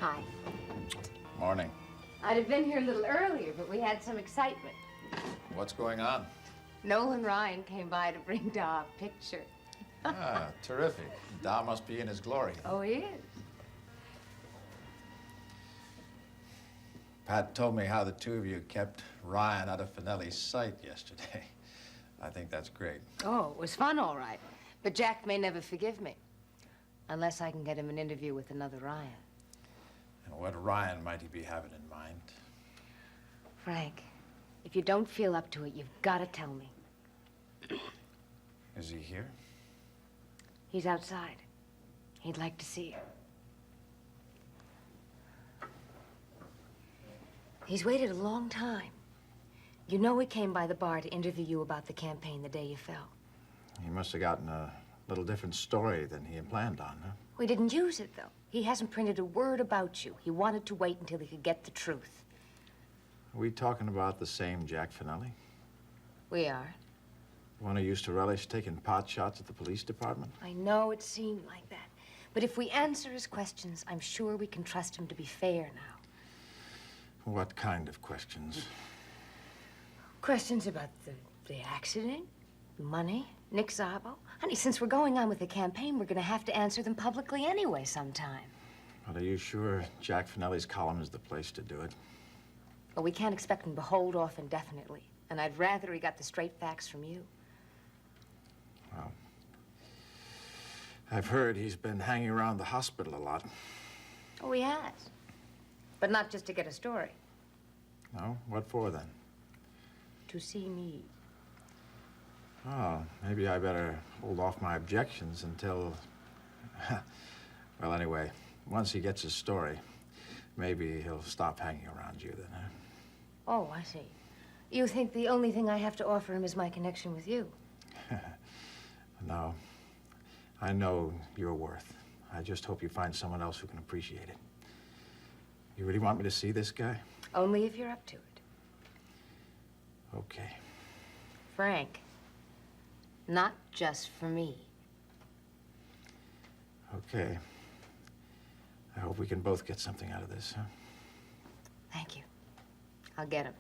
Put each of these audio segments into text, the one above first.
Hi. Morning. I'd have been here a little earlier, but we had some excitement. What's going on? Nolan Ryan came by to bring Da a picture. Ah, terrific. Da must be in his glory. Oh, he is. Pat told me how the two of you kept Ryan out of Finelli's sight yesterday. I think that's great. Oh, it was fun, all right. But Jack may never forgive me. Unless I can get him an interview with another Ryan. And what Ryan might he be having in mind? Frank, if you don't feel up to it, you've got to tell me. Is he here? He's outside. He'd like to see you. He's waited a long time. You know he came by the bar to interview you about the campaign the day you fell. He must have gotten a little different story than he had planned on, huh? We didn't use it, though. He hasn't printed a word about you. He wanted to wait until he could get the truth. Are we talking about the same Jack Finelli? We are. The one who used to relish taking pot shots at the police department? I know it seemed like that. But if we answer his questions, I'm sure we can trust him to be fair now. What kind of questions? Questions about the accident, money, Nick Szabo. Honey, since we're going on with the campaign, we're going to have to answer them publicly anyway sometime. But are you sure Jack Finelli's column is the place to do it? Well, we can't expect him to hold off indefinitely. And I'd rather he got the straight facts from you. Well, I've heard he's been hanging around the hospital a lot. Oh, he has. But not just to get a story. No? What for, then? To see me. Oh, maybe I better hold off my objections until... Well, anyway, once he gets his story, maybe he'll stop hanging around you then, huh? Oh, I see. You think the only thing I have to offer him is my connection with you? No. I know your worth. I just hope you find someone else who can appreciate it. You really want me to see this guy? Only if you're up to it. Okay. Frank, not just for me. Okay. I hope we can both get something out of this, huh? Thank you. I'll get him.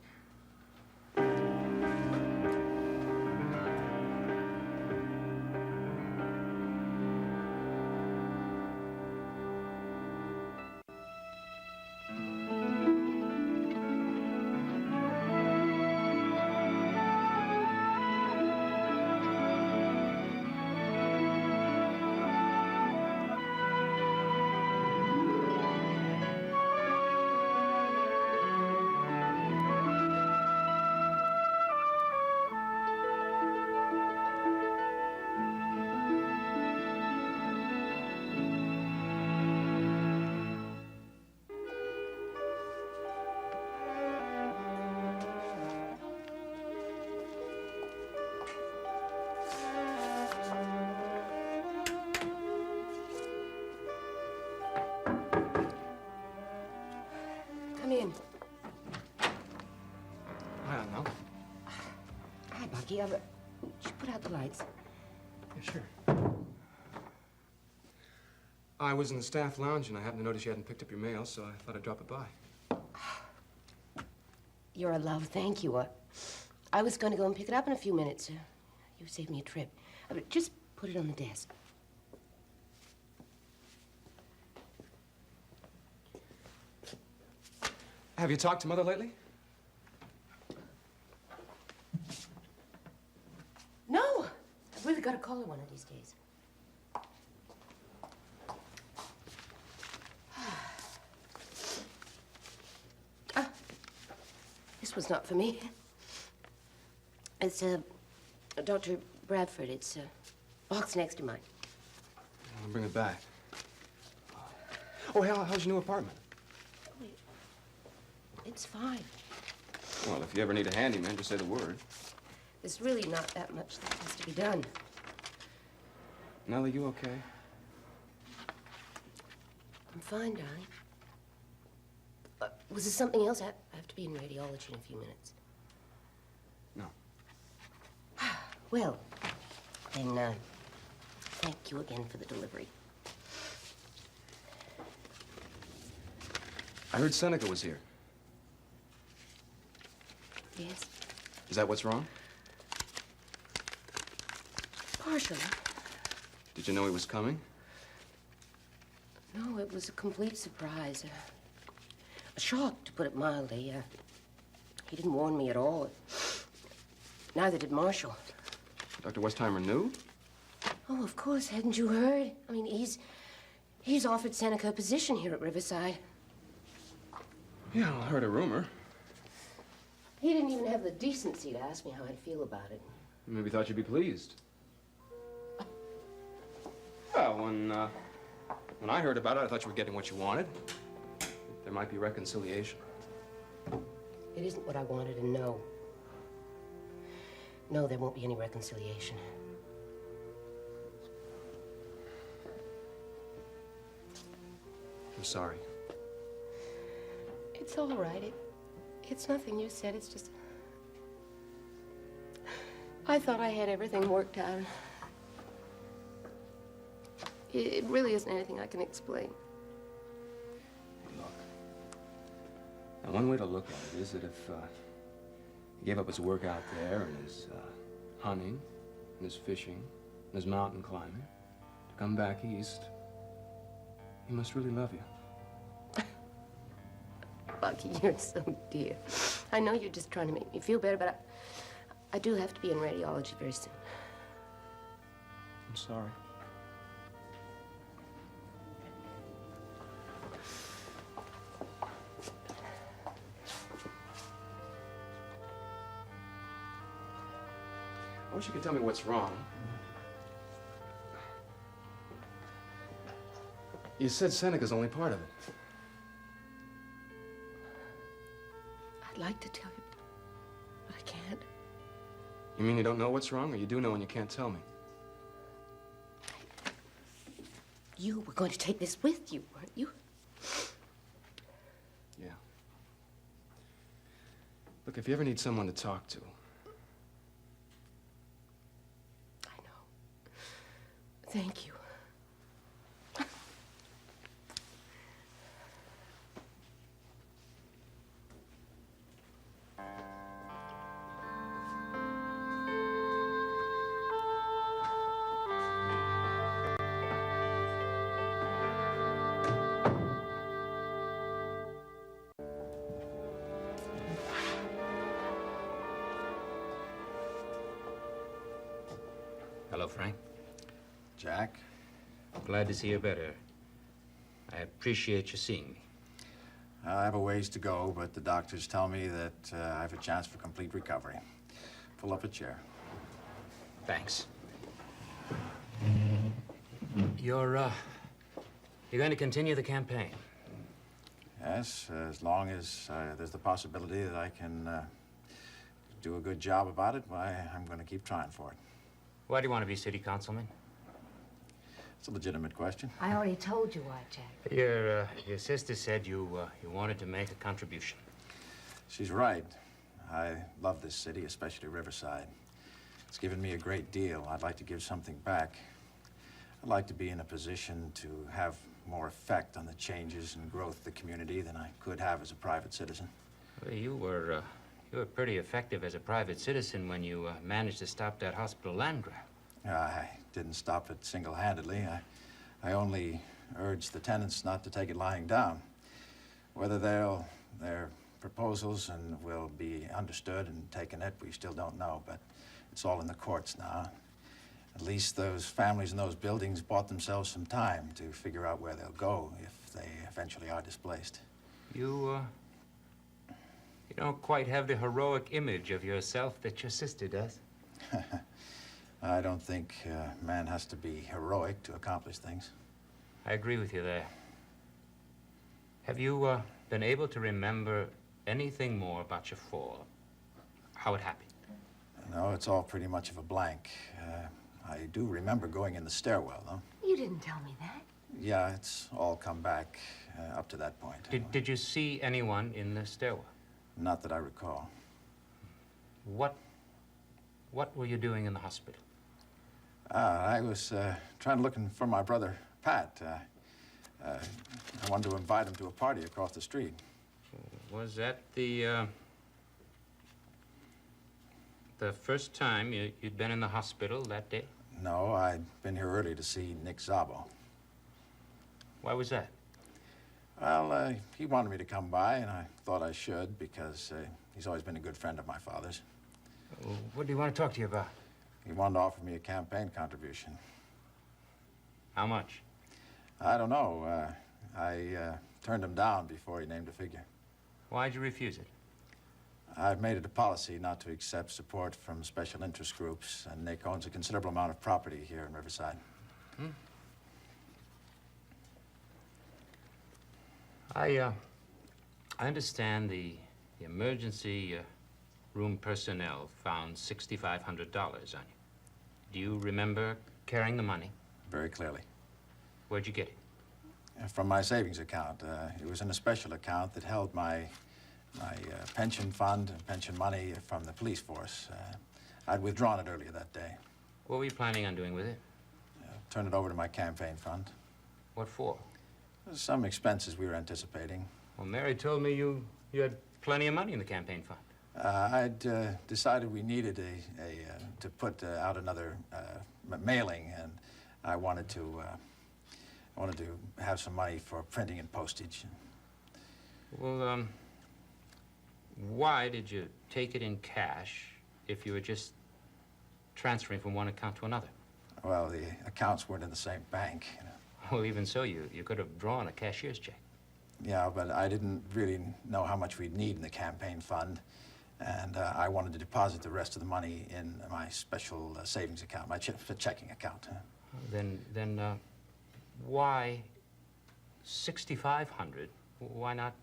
Come in. I don't know. Hi, Bucky. Should you put out the lights? Yeah, sure. I was in the staff lounge and I happened to notice you hadn't picked up your mail, so I thought I'd drop it by. You're a love, thank you. I was going to go and pick it up in a few minutes. You saved me a trip. Just put it on the desk. Have you talked to Mother lately? No! I've really got to call her one of these days. This was not for me. It's, Dr. Bradford. It's a box next to mine. I'll bring it back. Oh, how's your new apartment? It's fine. Well, if you ever need a handyman, just say the word. There's really not that much that has to be done. Nellie, you okay? I'm fine, darling. Was there something else? I have to be in radiology in a few minutes. No. Well, then, thank you again for the delivery. I heard Seneca was here. Yes, Is that what's wrong? partially. Did you know he was coming? No, it was a complete surprise. A shock, to put it mildly. He didn't warn me at all. Neither did Marshall. Dr. Westheimer knew? Oh, of course. Hadn't you heard? I mean, he's offered Seneca a position here at Riverside. Yeah, I heard a rumor. He didn't even have the decency to ask me how I'd feel about it. Maybe thought you'd be pleased. Well, when I heard about it, I thought you were getting what you wanted. There might be reconciliation. It isn't what I wanted to know. No, there won't be any reconciliation. I'm sorry. It's all right. It's nothing you said. It's just... I thought I had everything worked out. It really isn't anything I can explain. Look. Now, one way to look at it is that if he gave up his work out there and his hunting and his fishing and his mountain climbing to come back east, he must really love you. Bucky, you're so dear. I know you're just trying to make me feel better, but I do have to be in radiology very soon. I'm sorry. I wish you could tell me what's wrong. You said Seneca's only part of it. I'd like to tell you, but I can't. You mean you don't know what's wrong, or you do know and you can't tell me? You were going to take this with you, weren't you? Yeah. Look, if you ever need someone to talk to, I know. Thank you. Hello, Frank. Jack? Glad to see you better. I appreciate you seeing me. I have a ways to go, but the doctors tell me that I have a chance for complete recovery. Pull up a chair. Thanks. You're going to continue the campaign? Yes, as long as there's the possibility that I can do a good job about it, why, I'm going to keep trying for it. Why do you want to be city councilman? It's a legitimate question. I already told you why, Jack. Your sister said you wanted to make a contribution. She's right. I love this city, especially Riverside. It's given me a great deal. I'd like to give something back. I'd like to be in a position to have more effect on the changes and growth of the community than I could have as a private citizen. Well, you were pretty effective as a private citizen when you managed to stop that hospital land grab. I didn't stop it single-handedly. I only urged the tenants not to take it lying down. Whether their proposals will be understood and taken it, we still don't know, but it's all in the courts now. At least those families in those buildings bought themselves some time to figure out where they'll go if they eventually are displaced. You don't quite have the heroic image of yourself that your sister does. I don't think man has to be heroic to accomplish things. I agree with you there. Have you been able to remember anything more about your fall? How it happened? No, it's all pretty much of a blank. I do remember going in the stairwell, though. You didn't tell me that. Yeah, it's all come back up to that point. Did you see anyone in the stairwell? Not that I recall. What were you doing in the hospital? I was looking for my brother, Pat. I wanted to invite him to a party across the street. Was that the first time you'd been in the hospital that day? No, I'd been here early to see Nick Szabo. Why was that? Well, he wanted me to come by, and I thought I should because he's always been a good friend of my father's. What do you want to talk to you about? He wanted to offer me a campaign contribution. How much? I don't know. I turned him down before he named a figure. Why'd you refuse it? I've made it a policy not to accept support from special interest groups, and Nick owns a considerable amount of property here in Riverside. I understand the emergency room personnel found $6,500 on you. Do you remember carrying the money? Very clearly. Where'd you get it? From my savings account. It was in a special account that held my pension fund and pension money from the police force. I'd withdrawn it earlier that day. What were you planning on doing with it? Turned it over to my campaign fund. What for? Some expenses we were anticipating. Well, Mary told me you had plenty of money in the campaign fund. I'd decided we needed to put out another mailing, and I wanted to have some money for printing and postage. Well, why did you take it in cash if you were just transferring from one account to another? Well, the accounts weren't in the same bank. You know. Well, even so, you could have drawn a cashier's check. Yeah, but I didn't really know how much we'd need in the campaign fund, and I wanted to deposit the rest of the money in my special savings account, my checking account. Then why 6,500? Why not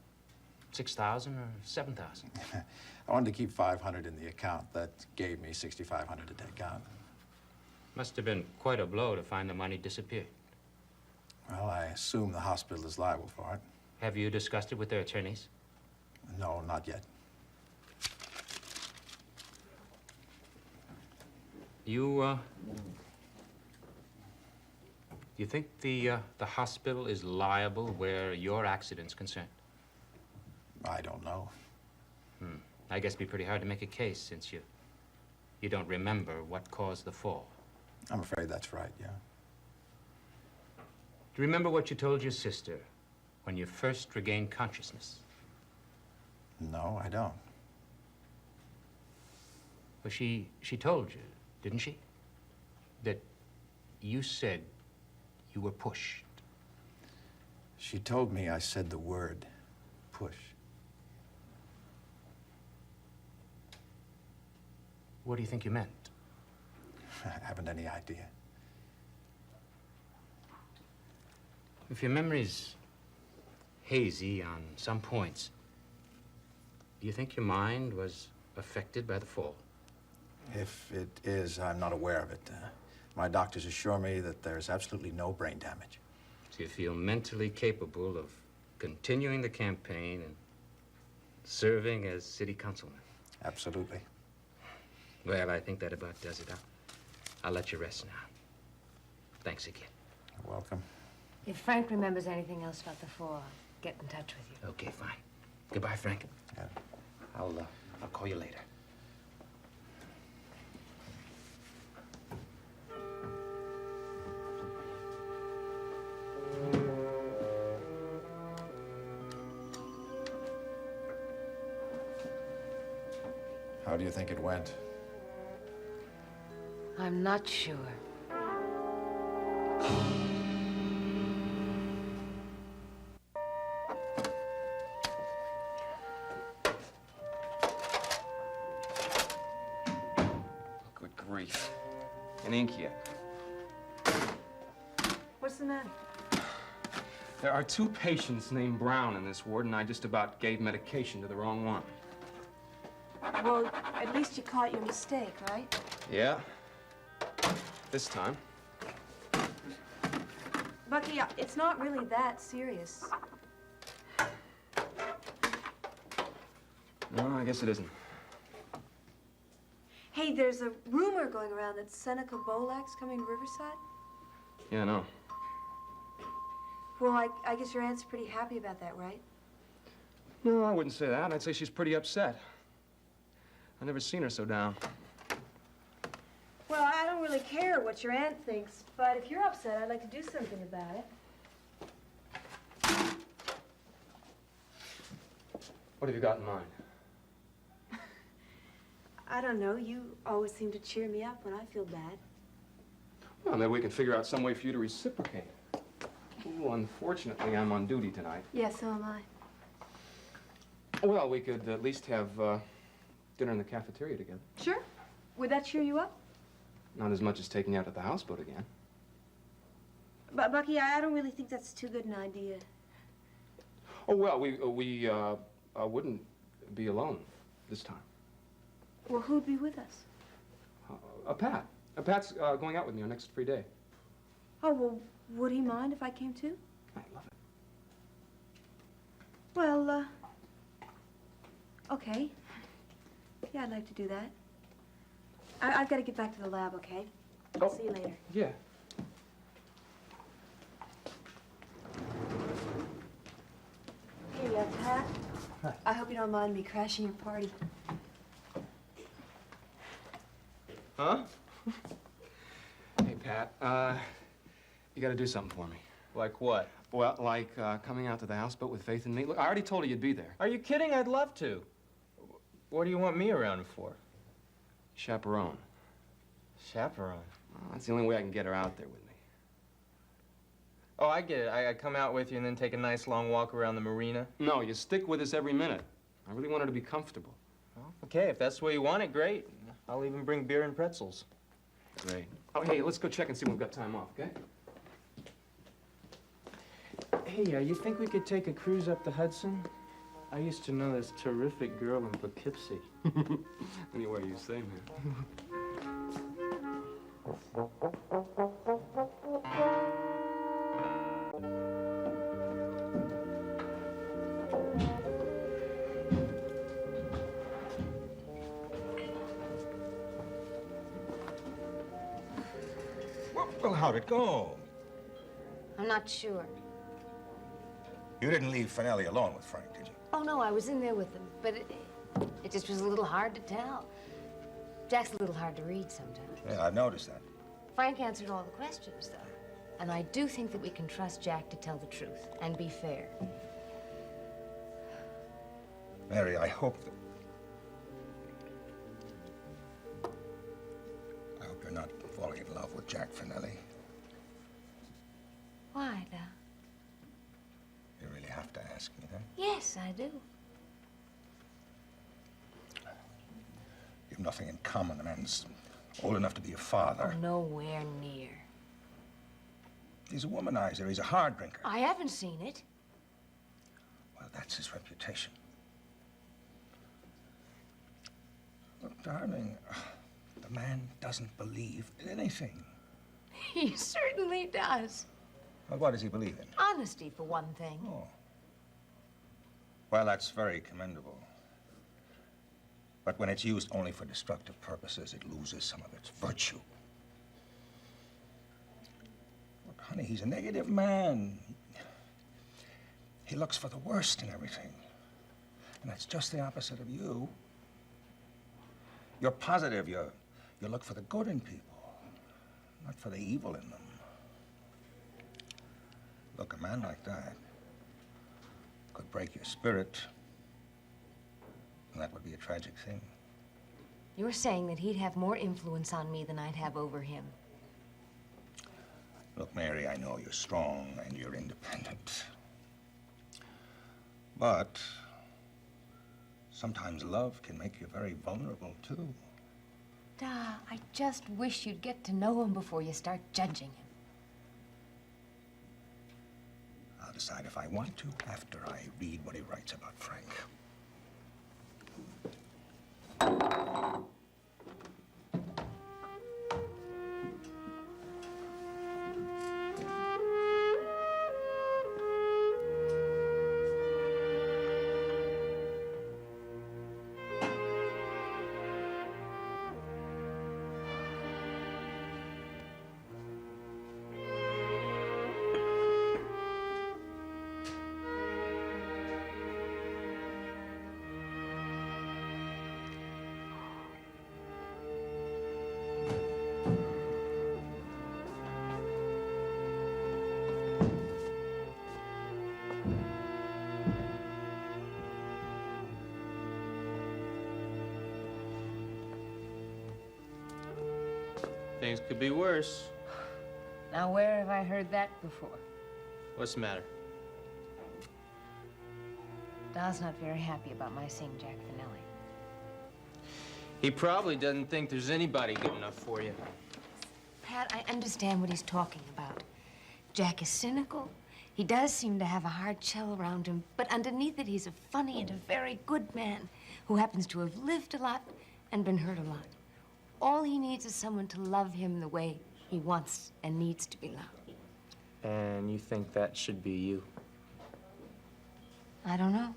6,000 or 7,000? I wanted to keep 500 in the account. That gave me 6,500 to take out. Must have been quite a blow to find the money disappeared. Well, I assume the hospital is liable for it. Have you discussed it with their attorneys? No, not yet. You think the hospital is liable where your accident's concerned? I don't know. I guess it'd be pretty hard to make a case since you don't remember what caused the fall. I'm afraid that's right, yeah. Do you remember what you told your sister when you first regained consciousness? No, I don't. Well, she told you, didn't she? That you said you were pushed. She told me I said the word push. What do you think you meant? I haven't any idea. If your memory's hazy on some points, do you think your mind was affected by the fall? If it is, I'm not aware of it. My doctors assure me that there's absolutely no brain damage. Do you feel mentally capable of continuing the campaign and serving as city councilman? Absolutely. Well, I think that about does it. I'll let you rest now. Thanks again. You're welcome. If Frank remembers anything else about the fall, I'll get in touch with you. Okay, fine. Goodbye, Frank. Yeah. I'll call you later. How do you think it went? I'm not sure. Good grief. An ink yet. What's the matter? There are 2 patients named Brown in this ward, and I just about gave medication to the wrong one. Well, at least you caught your mistake, right? Yeah. This time. Bucky, it's not really that serious. No, I guess it isn't. Hey, there's a rumor going around that Seneca Bolak's coming to Riverside. Yeah, I know. Well, I guess your aunt's pretty happy about that, right? No, I wouldn't say that. I'd say she's pretty upset. I've never seen her so down. Well, I don't really care what your aunt thinks, but if you're upset, I'd like to do something about it. What have you got in mind? I don't know. You always seem to cheer me up when I feel bad. Well, maybe we can figure out some way for you to reciprocate. Well, unfortunately, I'm on duty tonight. Yes, so am I. Well, we could at least have dinner in the cafeteria together. Sure. Would that cheer you up? Not as much as taking you out to the houseboat again. But, Bucky, I don't really think that's too good an idea. Oh, well, we wouldn't be alone this time. Well, who'd be with us? Pat. Pat's going out with me on next free day. Oh, well, would he mind if I came too? I love it. Well, okay. Yeah, I'd like to do that. I've got to get back to the lab, okay? I'll see you later. Yeah. Hey, Pat. I hope you don't mind me crashing your party. Huh? Hey, Pat, you gotta do something for me. Like what? Well, like coming out to the houseboat with Faith and me. Look, I already told her you'd be there. Are you kidding? I'd love to. What do you want me around for? Chaperone. Chaperone. Well, that's the only way I can get her out there with me. Oh, I get it. I come out with you and then take a nice long walk around the marina. No, you stick with us every minute. I really want her to be comfortable. Well, okay, if that's the way you want it, great. I'll even bring beer and pretzels. Great. Oh, hey, let's go check and see when we've got time off, okay? Hey, you think we could take a cruise up the Hudson? I used to know this terrific girl in Poughkeepsie. Anyway, you say, man. Well, how'd it go? I'm not sure. You didn't leave Finelli alone with Frank, did you? Oh, no, I was in there with him, but it just was a little hard to tell. Jack's a little hard to read sometimes. Yeah, I've noticed that. Frank answered all the questions, though. And I do think that we can trust Jack to tell the truth and be fair. Mary, I hope that... I hope you're not falling in love with Jack Finelli. Why, Dad? You really have to ask me that. Yes, I do. You've nothing in common. The man's old enough to be a father. Oh, nowhere near. He's a womanizer. He's a hard drinker. I haven't seen it. Well, that's his reputation. Look, darling, the man doesn't believe in anything. He certainly does. Well, what does he believe in? Honesty, for one thing. Oh. Well, that's very commendable. But when it's used only for destructive purposes, it loses some of its virtue. Look, honey, he's a negative man. He looks for the worst in everything. And that's just the opposite of you. You're positive. You look for the good in people, not for the evil in them. Look, a man like that could break your spirit, and that would be a tragic thing. You're saying that he'd have more influence on me than I'd have over him. Look, Mary, I know you're strong and you're independent. But sometimes love can make you very vulnerable, too. Da, I just wish you'd get to know him before you start judging him. I'll decide if I want to after I read what he writes about Frank. Things could be worse. Now, where have I heard that before? What's the matter? Da's not very happy about my seeing Jack Finelli. He probably doesn't think there's anybody good enough for you. Pat, I understand what he's talking about. Jack is cynical. He does seem to have a hard shell around him, but underneath it, he's a funny and a very good man who happens to have lived a lot and been hurt a lot. All he needs is someone to love him the way he wants and needs to be loved. And you think that should be you? I don't know.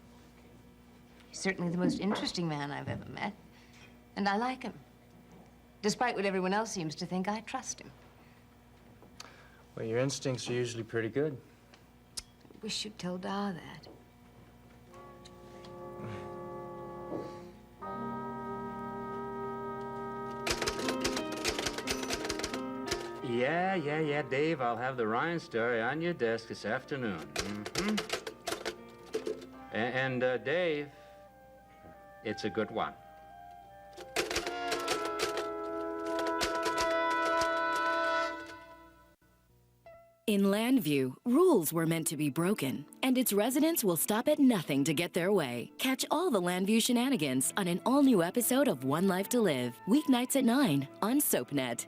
He's certainly the most interesting man I've ever met, and I like him. Despite what everyone else seems to think, I trust him. Well, your instincts are usually pretty good. Wish you'd tell Da that. Yeah, Dave. I'll have the Ryan story on your desk this afternoon. Mm-hmm. And Dave, it's a good one. In Landview, rules were meant to be broken, and its residents will stop at nothing to get their way. Catch all the Landview shenanigans on an all-new episode of One Life to Live, weeknights at 9 on SoapNet.